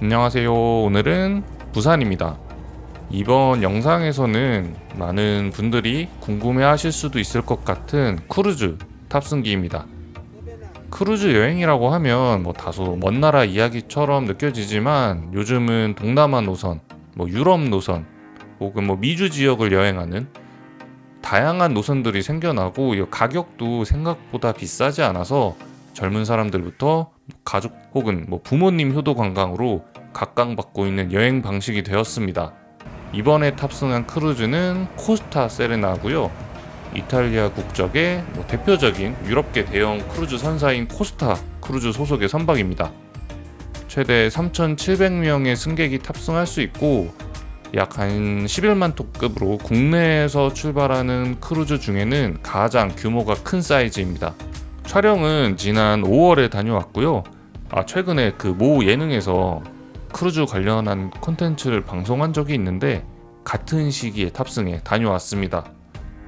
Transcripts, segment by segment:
안녕하세요. 오늘은 부산입니다. 이번 영상에서는 많은 분들이 궁금해 하실 수도 있을 것 같은 크루즈 탑승기입니다. 크루즈 여행이라고 하면 다소 먼 나라 이야기처럼 느껴지지만 요즘은 동남아 노선, 유럽 노선, 혹은 미주 지역을 여행하는 다양한 노선들이 생겨나고 이 가격도 생각보다 비싸지 않아서 젊은 사람들부터 가족 혹은 부모님 효도 관광으로 각광받고 있는 여행 방식이 되었습니다. 이번에 탑승한 크루즈는 코스타 세레나고요. 이탈리아 국적의 대표적인 유럽계 대형 크루즈 선사인 코스타 크루즈 소속의 선박입니다. 최대 3,700명의 승객이 탑승할 수 있고 약 한 11만 톤급으로 국내에서 출발하는 크루즈 중에는 가장 규모가 큰 사이즈입니다. 촬영은 지난 5월에 다녀왔고요. 최근에 그 모 예능에서 크루즈 관련한 콘텐츠를 방송한 적이 있는데 같은 시기에 탑승해 다녀왔습니다.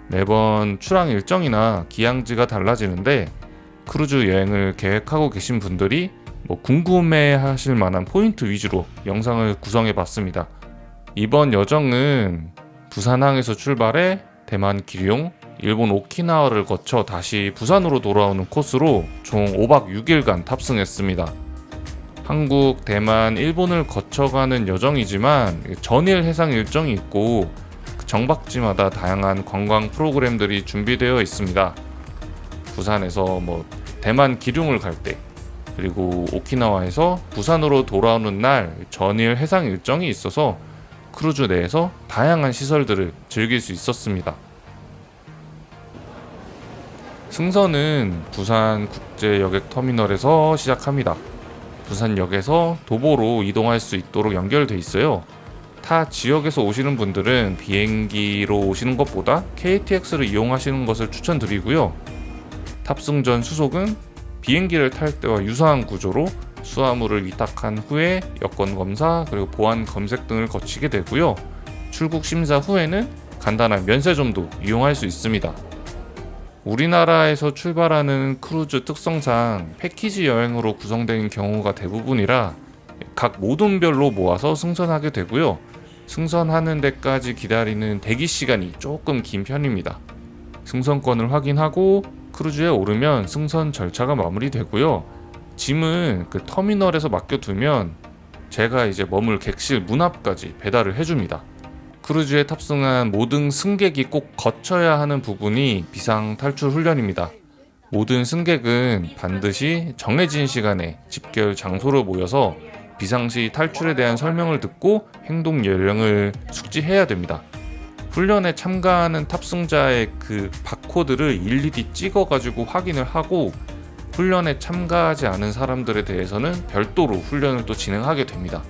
매번 출항 일정이나 기항지가 달라지는데 크루즈 여행을 계획하고 계신 분들이 궁금해 하실 만한 포인트 위주로 영상을 구성해 봤습니다. 이번 여정은 부산항에서 출발해 대만 기룡, 일본 오키나와를 거쳐 다시 부산으로 돌아오는 코스로 총 5박 6일간 탑승했습니다. 한국, 대만, 일본을 거쳐가는 여정이지만 전일 해상 일정이 있고 정박지마다 다양한 관광 프로그램들이 준비되어 있습니다. 부산에서 대만 기룡을 갈 때, 그리고 오키나와에서 부산으로 돌아오는 날 전일 해상 일정이 있어서 크루즈 내에서 다양한 시설들을 즐길 수 있었습니다. 승선은 부산 국제여객터미널에서 시작합니다. 부산역에서 도보로 이동할 수 있도록 연결돼 있어요. 타 지역에서 오시는 분들은 비행기로 오시는 것보다 KTX를 이용하시는 것을 추천드리고요. 탑승 전 수속은 비행기를 탈 때와 유사한 구조로 수화물을 위탁한 후에 여권 검사 그리고 보안 검색 등을 거치게 되고요. 출국 심사 후에는 간단한 면세점도 이용할 수 있습니다. 우리나라에서 출발하는 크루즈 특성상 패키지 여행으로 구성된 경우가 대부분이라 각 모둠별로 모아서 승선하게 되고요. 승선하는 데까지 기다리는 대기 시간이 조금 긴 편입니다. 승선권을 확인하고 크루즈에 오르면 승선 절차가 마무리되고요. 짐은 그 터미널에서 맡겨두면 제가 머물 객실 문 앞까지 배달을 해줍니다. 크루즈에 탑승한 모든 승객이 꼭 거쳐야 하는 부분이 비상 탈출 훈련입니다. 모든 승객은 반드시 정해진 시간에 집결 장소로 모여서 비상시 탈출에 대한 설명을 듣고 행동 요령을 숙지해야 됩니다. 훈련에 참가하는 탑승자의 그 바코드를 일일이 찍어가지고 확인을 하고 훈련에 참가하지 않은 사람들에 대해서는 별도로 훈련을 또 진행하게 됩니다.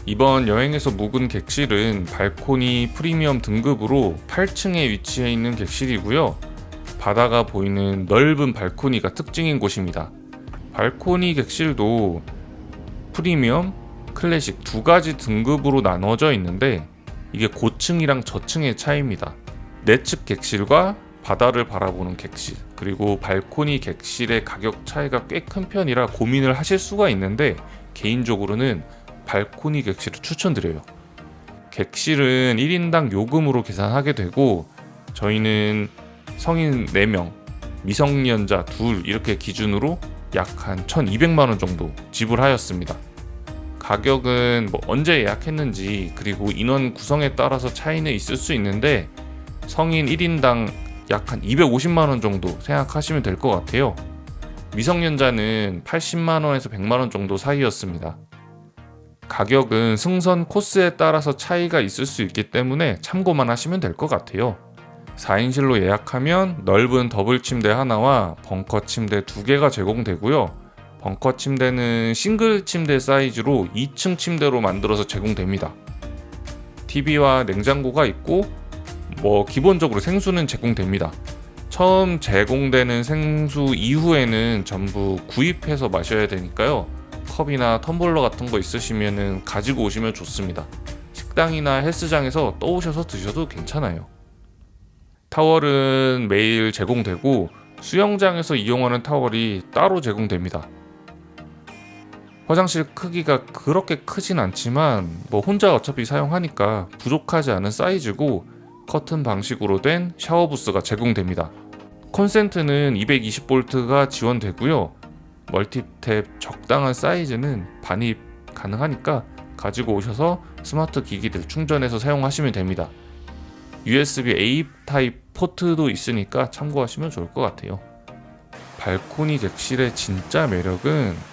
이번 여행에서 묵은 객실은 발코니 프리미엄 등급으로 8층에 위치해 있는 객실이고요. 바다가 보이는 넓은 발코니가 특징인 곳입니다. 발코니 객실도 프리미엄, 클래식 두 가지 등급으로 나눠져 있는데 이게 고층이랑 저층의 차이입니다. 내측 객실과 바다를 바라보는 객실, 그리고 발코니 객실의 가격 차이가 꽤 큰 편이라 고민을 하실 수가 있는데 개인적으로는 발코니 객실을 추천드려요. 객실은 1인당 요금으로 계산하게 되고 저희는 성인 4명, 미성년자 2 이렇게 기준으로 약 한 1,200만원 정도 지불하였습니다. 가격은 언제 예약했는지 그리고 인원 구성에 따라서 차이는 있을 수 있는데 성인 1인당 약 한 250만원 정도 생각하시면 될 것 같아요. 미성년자는 80만원에서 100만원 정도 사이였습니다. 가격은 승선 코스에 따라서 차이가 있을 수 있기 때문에 참고만 하시면 될 것 같아요. 4인실로 예약하면 넓은 더블 침대 하나와 벙커 침대 2개가 제공되고요. 벙커 침대는 싱글 침대 사이즈로 2층 침대로 만들어서 제공됩니다. TV와 냉장고가 있고 기본적으로 생수는 제공됩니다. 처음 제공되는 생수 이후에는 전부 구입해서 마셔야 되니까요. 컵이나 텀블러 같은 거 있으시면 가지고 오시면 좋습니다. 식당이나 헬스장에서 떠오셔서 드셔도 괜찮아요. 타월은 매일 제공되고 수영장에서 이용하는 타월이 따로 제공됩니다. 화장실 크기가 그렇게 크진 않지만 뭐 혼자 어차피 사용하니까 부족하지 않은 사이즈고 커튼 방식으로 된 샤워 부스가 제공됩니다. 콘센트는 220V가 지원되고요. 멀티탭 적당한 사이즈는 반입 가능하니까 가지고 오셔서 스마트 기기들 충전해서 사용하시면 됩니다. USB A 타입 포트도 있으니까 참고하시면 좋을 것 같아요. 발코니 객실의 진짜 매력은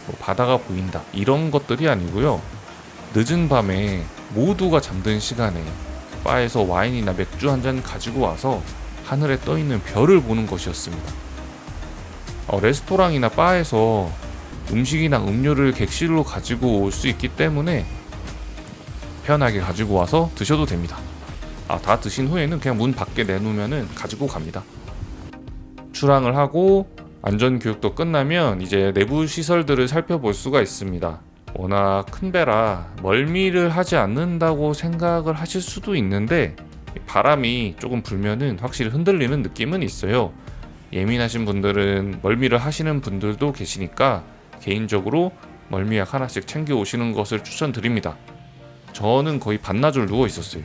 뭐 바다가 보인다 이런 것들이 아니고요. 늦은 밤에 모두가 잠든 시간에 바에서 와인이나 맥주 한 잔 가지고 와서 하늘에 떠있는 별을 보는 것이었습니다. 레스토랑이나 바에서 음식이나 음료를 객실로 가지고 올 수 있기 때문에 편하게 가지고 와서 드셔도 됩니다. 다 드신 후에는 그냥 문 밖에 내놓으면 가지고 갑니다. 출항을 하고 안전교육도 끝나면 이제 내부 시설들을 살펴볼 수가 있습니다. 워낙 큰 배라 멀미를 하지 않는다고 생각을 하실 수도 있는데 바람이 조금 불면은 확실히 흔들리는 느낌은 있어요. 예민하신 분들은 멀미를 하시는 분들도 계시니까 개인적으로 멀미약 하나씩 챙겨 오시는 것을 추천드립니다. 저는 거의 반나절 누워 있었어요.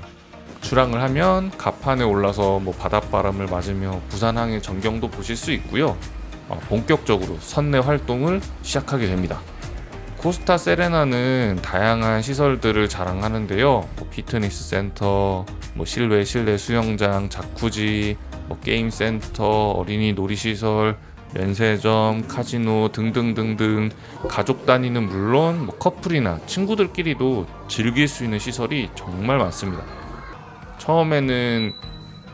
출항을 하면 갑판에 올라서 바닷바람을 맞으며 부산항의 전경도 보실 수 있고요. 본격적으로 선내 활동을 시작하게 됩니다. 코스타 세레나는 다양한 시설들을 자랑하는데요. 피트니스 센터, 실내 수영장, 자쿠지, 게임 센터, 어린이 놀이시설, 면세점, 카지노 등등등등 가족 단위는 물론 커플이나 친구들끼리도 즐길 수 있는 시설이 정말 많습니다. 처음에는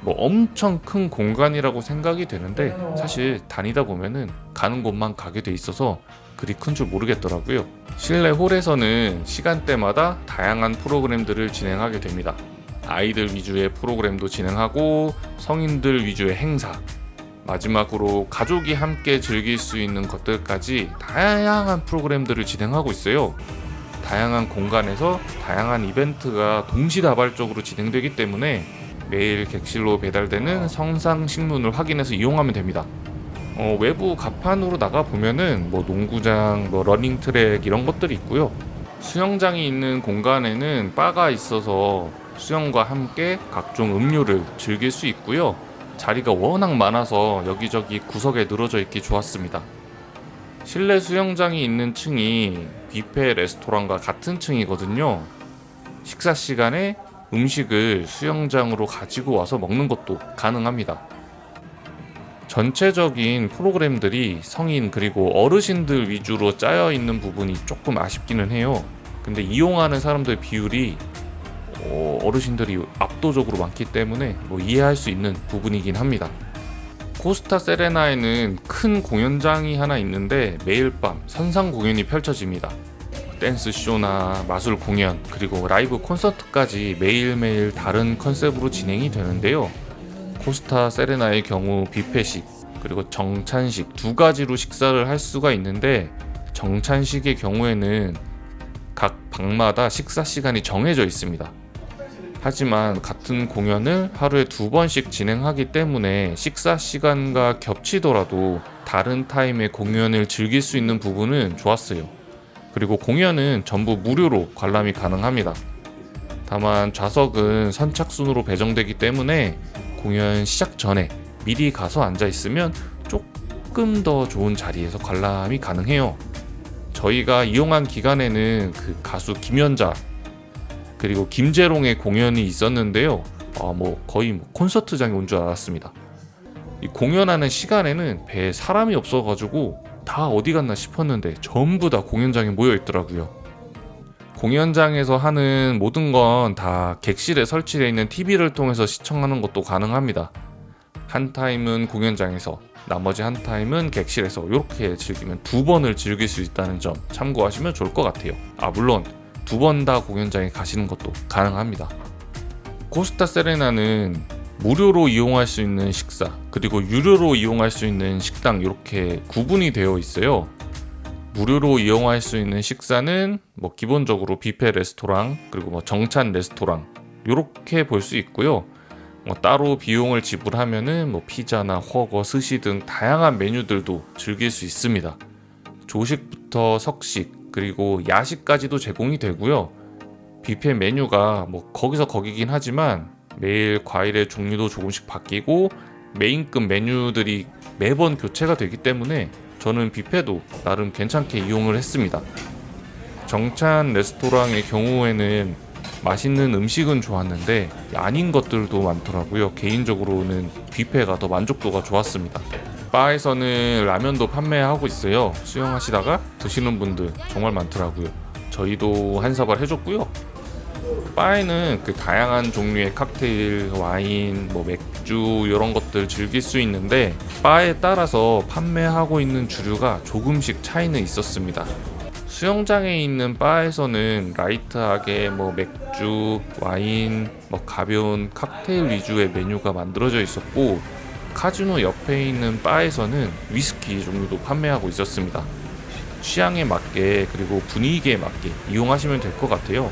엄청 큰 공간이라고 생각이 되는데 사실 다니다 보면은 가는 곳만 가게 돼 있어서 그리 큰 줄 모르겠더라고요. 실내 홀에서는 시간대마다 다양한 프로그램들을 진행하게 됩니다. 아이들 위주의 프로그램도 진행하고 성인들 위주의 행사, 마지막으로 가족이 함께 즐길 수 있는 것들까지 다양한 프로그램들을 진행하고 있어요. 다양한 공간에서 다양한 이벤트가 동시다발적으로 진행되기 때문에 매일 객실로 배달되는 성상식문을 확인해서 이용하면 됩니다. 외부 갑판으로 나가 보면은 농구장, 러닝트랙 이런 것들이 있고요. 수영장이 있는 공간에는 바가 있어서 수영과 함께 각종 음료를 즐길 수 있고요. 자리가 워낙 많아서 여기저기 구석에 늘어져 있기 좋았습니다. 실내 수영장이 있는 층이 뷔페 레스토랑과 같은 층이거든요. 식사 시간에 음식을 수영장으로 가지고 와서 먹는 것도 가능합니다. 전체적인 프로그램들이 성인 그리고 어르신들 위주로 짜여 있는 부분이 조금 아쉽기는 해요. 근데 이용하는 사람들 비율이 어르신들이 압도적으로 많기 때문에 이해할 수 있는 부분이긴 합니다. 코스타 세레나에는 큰 공연장이 하나 있는데 매일 밤 선상 공연이 펼쳐집니다. 댄스 쇼나 마술 공연 그리고 라이브 콘서트까지 매일매일 다른 컨셉으로 진행이 되는데요. 코스타 세레나의 경우 뷔페식 그리고 정찬식 두 가지로 식사를 할 수가 있는데 정찬식의 경우에는 각 방마다 식사 시간이 정해져 있습니다. 하지만 같은 공연을 하루에 2번씩 진행하기 때문에 식사 시간과 겹치더라도 다른 타임에 공연을 즐길 수 있는 부분은 좋았어요. 그리고 공연은 전부 무료로 관람이 가능합니다. 다만 좌석은 선착순으로 배정되기 때문에 공연 시작 전에 미리 가서 앉아 있으면 조금 더 좋은 자리에서 관람이 가능해요. 저희가 이용한 기간에는 그 가수 김연자 그리고 김재롱의 공연이 있었는데요. 거의 콘서트장에 온 줄 알았습니다. 이 공연하는 시간에는 배에 사람이 없어가지고 다 어디 갔나 싶었는데 전부 다 공연장에 모여 있더라고요. 공연장에서 하는 모든 건 다 객실에 설치되어 있는 TV를 통해서 시청하는 것도 가능합니다. 한 타임은 공연장에서, 나머지 한 타임은 객실에서 이렇게 즐기면 2번을 즐길 수 있다는 점 참고하시면 좋을 것 같아요. 물론 2번 다 공연장에 가시는 것도 가능합니다. 코스타 세레나는 무료로 이용할 수 있는 식사, 그리고 유료로 이용할 수 있는 식당 이렇게 구분이 되어 있어요. 무료로 이용할 수 있는 식사는 기본적으로 뷔페 레스토랑 그리고 정찬 레스토랑 이렇게 볼 수 있고요. 따로 비용을 지불하면은 피자나 훠거, 스시 등 다양한 메뉴들도 즐길 수 있습니다. 조식부터 석식, 그리고 야식까지도 제공이 되고요. 뷔페 메뉴가 뭐 거기서 거기긴 하지만 매일 과일의 종류도 조금씩 바뀌고 메인급 메뉴들이 매번 교체가 되기 때문에 저는 뷔페도 나름 괜찮게 이용을 했습니다. 정찬 레스토랑의 경우에는 맛있는 음식은 좋았는데 아닌 것들도 많더라고요. 개인적으로는 뷔페가 더 만족도가 좋았습니다. 바에서는 라면도 판매하고 있어요. 수영하시다가 드시는 분들 정말 많더라고요. 저희도 한 사발 해줬고요. 바에는 그 다양한 종류의 칵테일, 와인, 뭐 맥주 이런 것들 즐길 수 있는데 바에 따라서 판매하고 있는 주류가 조금씩 차이는 있었습니다. 수영장에 있는 바에서는 라이트하게 뭐 맥주, 와인, 뭐 가벼운 칵테일 위주의 메뉴가 만들어져 있었고 카지노 옆에 있는 바에서는 위스키 종류도 판매하고 있었습니다. 취향에 맞게 그리고 분위기에 맞게 이용하시면 될 것 같아요.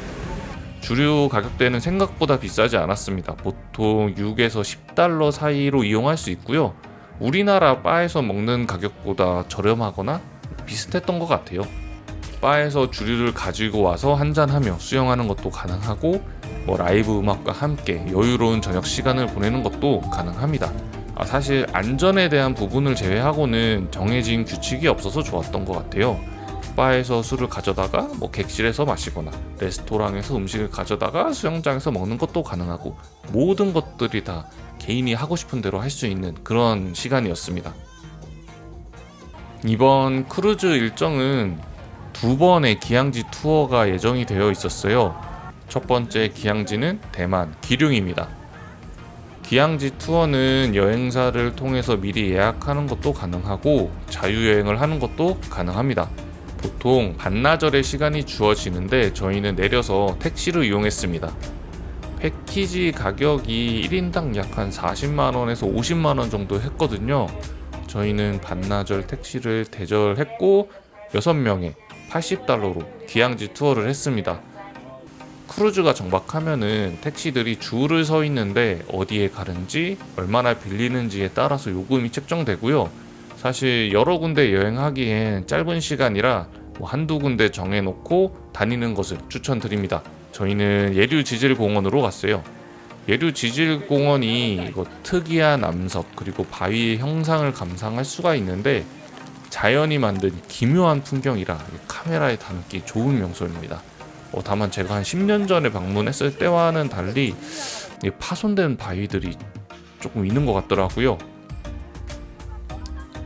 주류 가격대는 생각보다 비싸지 않았습니다. 보통 6에서 10달러 사이로 이용할 수 있고요. 우리나라 바에서 먹는 가격보다 저렴하거나 비슷했던 것 같아요. 바에서 주류를 가지고 와서 한잔하며 수영하는 것도 가능하고 뭐 라이브 음악과 함께 여유로운 저녁 시간을 보내는 것도 가능합니다. 사실 안전에 대한 부분을 제외하고는 정해진 규칙이 없어서 좋았던 것 같아요. 바에서 술을 가져다가 뭐 객실에서 마시거나 레스토랑에서 음식을 가져다가 수영장에서 먹는 것도 가능하고 모든 것들이 다 개인이 하고 싶은 대로 할 수 있는 그런 시간이었습니다. 이번 크루즈 일정은 2번의 기항지 투어가 예정이 되어 있었어요. 첫 번째 기항지는 대만 기륭입니다. 기항지 투어는 여행사를 통해서 미리 예약하는 것도 가능하고 자유여행을 하는 것도 가능합니다. 보통 반나절의 시간이 주어지는데 저희는 내려서 택시를 이용했습니다. 패키지 가격이 1인당 약 한 40만원에서 50만원 정도 했거든요. 저희는 반나절 택시를 대절했고 6명에 80달러로 기항지 투어를 했습니다. 크루즈가 정박하면은 택시들이 줄을 서 있는데 어디에 가는지 얼마나 빌리는지에 따라서 요금이 책정되고요. 사실 여러 군데 여행하기엔 짧은 시간이라 한두 군데 정해놓고 다니는 것을 추천드립니다. 저희는 예류지질공원으로 갔어요. 예류지질공원이 특이한 암석 그리고 바위의 형상을 감상할 수가 있는데 자연이 만든 기묘한 풍경이라 카메라에 담기 좋은 명소입니다. 다만 제가 한 10년 전에 방문했을 때와는 달리 파손된 바위들이 조금 있는 것 같더라고요.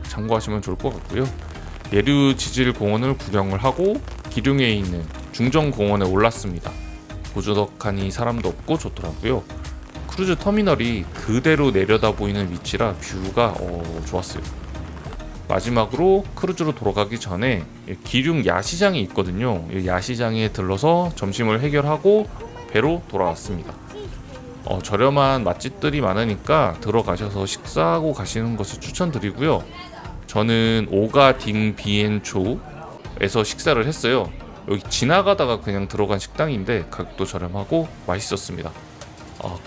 참고하시면 좋을 것 같고요. 예류지질공원을 구경을 하고 기륭에 있는 중정공원에 올랐습니다. 고즈넉하니 사람도 없고 좋더라고요. 크루즈 터미널이 그대로 내려다 보이는 위치라 뷰가 좋았어요. 마지막으로 크루즈로 돌아가기 전에 기륭 야시장이 있거든요. 이 야시장에 들러서 점심을 해결하고 배로 돌아왔습니다. 저렴한 맛집들이 많으니까 들어가셔서 식사하고 가시는 것을 추천드리고요. 저는 오가딩 비엔초에서 식사를 했어요. 여기 지나가다가 그냥 들어간 식당인데 가격도 저렴하고 맛있었습니다.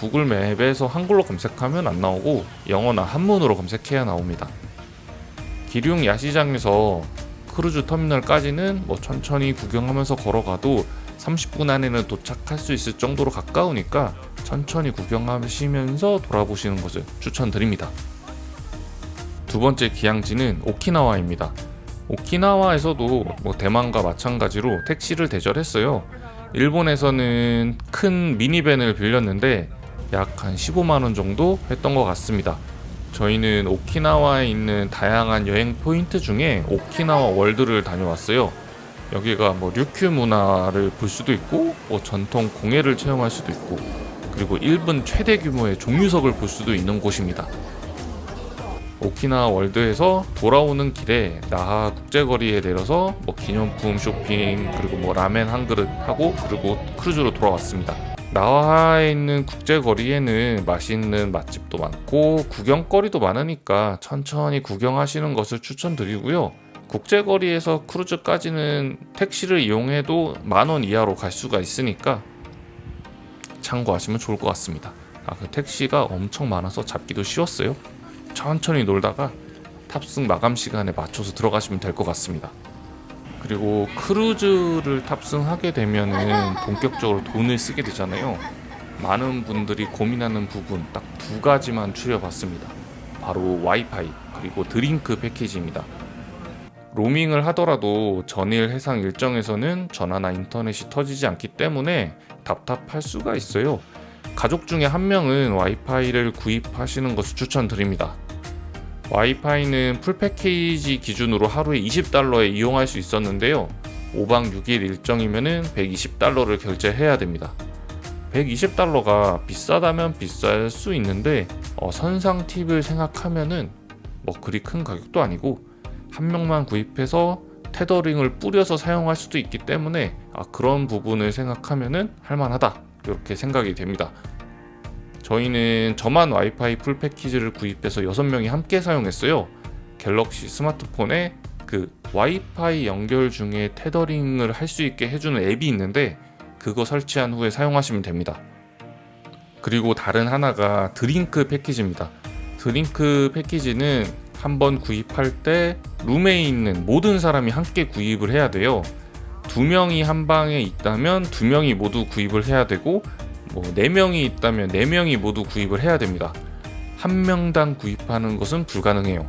구글 맵에서 한글로 검색하면 안 나오고 영어나 한문으로 검색해야 나옵니다. 기륭 야시장에서 크루즈 터미널까지는 천천히 구경하면서 걸어가도 30분 안에는 도착할 수 있을 정도로 가까우니까 천천히 구경하시면서 돌아보시는 것을 추천드립니다. 두 번째 기항지는 오키나와입니다. 오키나와에서도 대만과 마찬가지로 택시를 대절했어요. 일본에서는 큰 미니밴을 빌렸는데 약 한 15만원 정도 했던 것 같습니다. 저희는 오키나와에 있는 다양한 여행 포인트 중에 오키나와 월드를 다녀왔어요. 여기가 류큐 문화를 볼 수도 있고 전통 공예를 체험할 수도 있고 그리고 일본 최대 규모의 종류석을 볼 수도 있는 곳입니다. 오키나와 월드에서 돌아오는 길에 나하 국제거리에 내려서 기념품 쇼핑 그리고 라멘 한 그릇 하고 그리고 크루즈로 돌아왔습니다. 나하에 있는 국제거리에는 맛있는 맛집도 많고 구경거리도 많으니까 천천히 구경하시는 것을 추천드리고요. 국제거리에서 크루즈까지는 택시를 이용해도 10,000원 이하로 갈 수가 있으니까 참고하시면 좋을 것 같습니다. 그 택시가 엄청 많아서 잡기도 쉬웠어요. 천천히 놀다가 탑승 마감 시간에 맞춰서 들어가시면 될 것 같습니다. 그리고 크루즈를 탑승하게 되면은 본격적으로 돈을 쓰게 되잖아요. 많은 분들이 고민하는 부분 딱 두 가지만 추려봤습니다. 바로 와이파이 그리고 드링크 패키지입니다. 로밍을 하더라도 전일 해상 일정에서는 전화나 인터넷이 터지지 않기 때문에 답답할 수가 있어요. 가족 중에 한 명은 와이파이를 구입하시는 것을 추천드립니다. 와이파이는 풀 패키지 기준으로 하루에 $20에 이용할 수 있었는데요. 5박 6일 일정이면 $120를 결제해야 됩니다. $120가 비싸다면 비쌀 수 있는데 선상 팁을 생각하면은 그리 큰 가격도 아니고 한 명만 구입해서 테더링을 뿌려서 사용할 수도 있기 때문에 그런 부분을 생각하면은 할만하다 이렇게 생각이 됩니다. 저희는 저만 와이파이 풀 패키지를 구입해서 6명이 함께 사용했어요. 갤럭시 스마트폰에 그 와이파이 연결 중에 테더링을 할 수 있게 해주는 앱이 있는데 그거 설치한 후에 사용하시면 됩니다. 그리고 다른 하나가 드링크 패키지입니다. 드링크 패키지는 한번 구입할 때 룸에 있는 모든 사람이 함께 구입을 해야 돼요. 2명이 한 방에 있다면 2명이 모두 구입을 해야 되고 4명이 있다면 4명이 모두 구입을 해야 됩니다. 한 명당 구입하는 것은 불가능해요.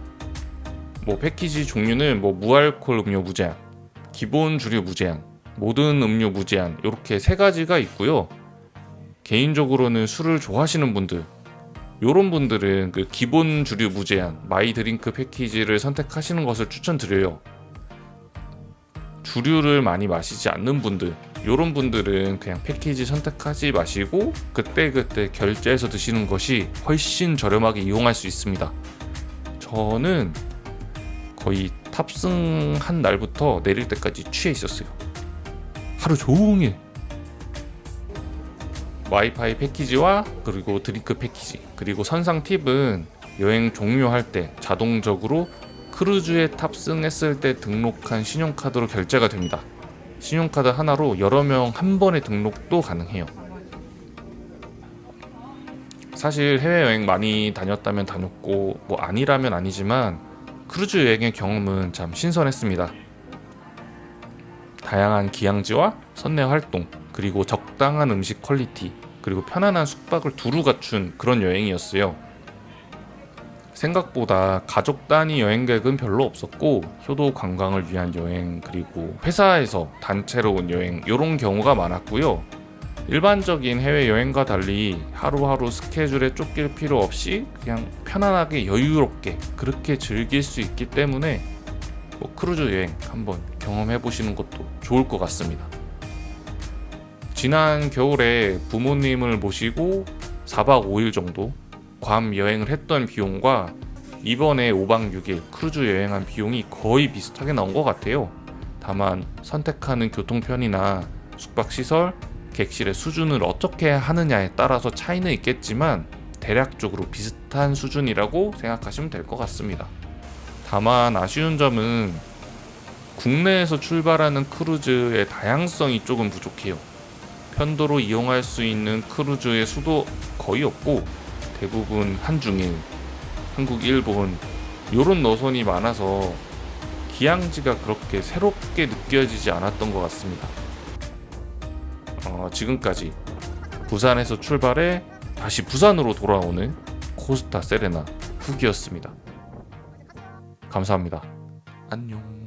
패키지 종류는 무알콜 음료 무제한, 기본 주류 무제한, 모든 음료 무제한 이렇게 3가지가 있고요. 개인적으로는 술을 좋아하시는 분들 요런 분들은 그 기본 주류 무제한 마이 드링크 패키지를 선택하시는 것을 추천드려요. 주류를 많이 마시지 않는 분들 요런 분들은 그냥 패키지 선택하지 마시고 그때그때 결제해서 드시는 것이 훨씬 저렴하게 이용할 수 있습니다. 저는 거의 탑승한 날부터 내릴 때까지 취해 있었어요. 하루 종일. 와이파이 패키지와 그리고 드링크 패키지 그리고 선상 팁은 여행 종료할 때 자동적으로 크루즈에 탑승했을 때 등록한 신용카드로 결제가 됩니다. 신용카드 하나로 여러 명 한 번에 등록도 가능해요. 사실 해외여행 많이 다녔다면 다녔고 아니라면 아니지만 크루즈 여행의 경험은 참 신선했습니다. 다양한 기항지와 선내 활동 그리고 적당한 음식 퀄리티 그리고 편안한 숙박을 두루 갖춘 그런 여행이었어요. 생각보다 가족 단위 여행객은 별로 없었고 효도 관광을 위한 여행 그리고 회사에서 단체로 온 여행 이런 경우가 많았고요. 일반적인 해외여행과 달리 하루하루 스케줄에 쫓길 필요 없이 그냥 편안하게 여유롭게 그렇게 즐길 수 있기 때문에 크루즈 여행 한번 경험해 보시는 것도 좋을 것 같습니다. 지난 겨울에 부모님을 모시고 4박 5일 정도 괌 여행을 했던 비용과 이번에 5박 6일 크루즈 여행한 비용이 거의 비슷하게 나온 것 같아요. 다만 선택하는 교통편이나 숙박시설, 객실의 수준을 어떻게 하느냐에 따라서 차이는 있겠지만 대략적으로 비슷한 수준이라고 생각하시면 될 것 같습니다. 다만 아쉬운 점은 국내에서 출발하는 크루즈의 다양성이 조금 부족해요. 편도로 이용할 수 있는 크루즈의 수도 거의 없고 대부분 한중일, 한국, 일본 이런 노선이 많아서 기항지가 그렇게 새롭게 느껴지지 않았던 것 같습니다. 지금까지 부산에서 출발해 다시 부산으로 돌아오는 코스타 세레나 후기였습니다. 감사합니다. 안녕.